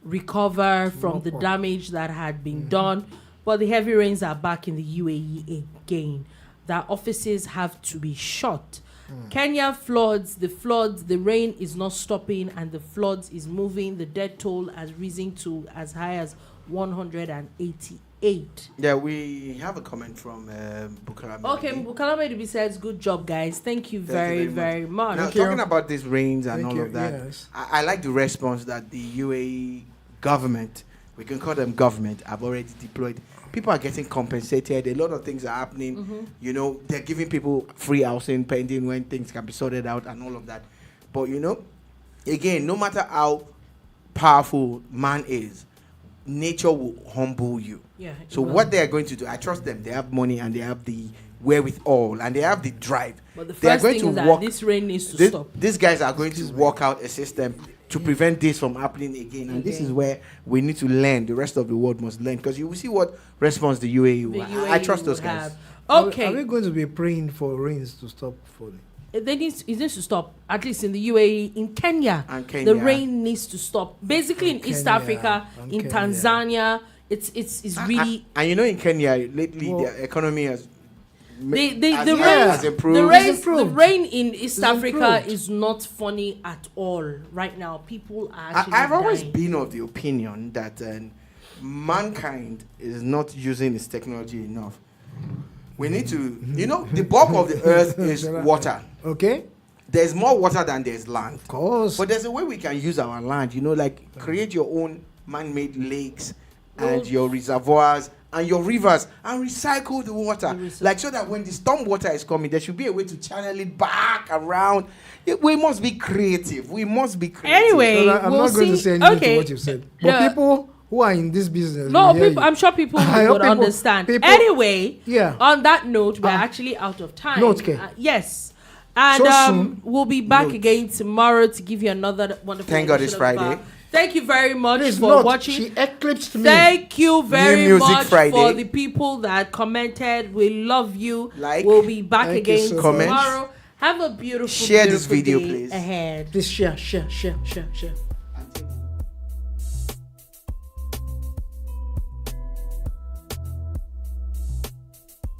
recover from the damage that had been done. But the heavy rains are back in the UAE again. Their offices have to be shut. Kenya floods, the rain is not stopping, and the floods is moving. The death toll has risen to as high as 188. Yeah, we have a comment from Bukhara. Okay, Bukalama Edibi says, good job, guys. Thank you Thank you very, very very much. Now, talking about these rains and Thank all you, of that, yes. I like the response that the UAE government, we can call them government, have already deployed. People are getting compensated. A lot of things are happening. They're giving people free housing pending when things can be sorted out and all of that. But, again, no matter how powerful man is, nature will humble you. Yeah. So what they are going to do, I trust them. They have money and they have the wherewithal and they have the drive. But the They are first going thing to is that work- this rain needs to stop. These guys are going to work out a system to prevent this from happening again. And this is where we need to learn. The rest of the world must learn, because you will see what response the UAE will have. I trust those guys. Okay. Are we going to be praying for rains to stop falling? It needs to stop, at least in the UAE. In Kenya, the rain needs to stop. Basically, in East Africa, in Tanzania, it's really. And you know, in Kenya lately, their economy has improved. The rain in East Africa is not funny at all right now. People are actually I've always dying. been of the opinion that mankind is not using its technology enough. We need to, the bulk of the earth is water. Okay. There's more water than there's land. Of course. But there's a way we can use our land, like create your own man-made lakes and your reservoirs and your rivers and recycle the water. Like, so that when the storm water is coming, there should be a way to channel it back around. We must be creative. Anyway, So I'm not going to say anything to what you've said. But people who are in this business, I'm sure people would understand. Anyway, on that note, we're actually out of time. Yes. And we'll be back again tomorrow to give you another wonderful. Thank God it's Friday. Thank you very much for watching. She eclipsed me. Thank you very much Friday. for the people that commented. We love you. We'll be back again tomorrow. Have a beautiful, share this video, day please. ahead. Please share.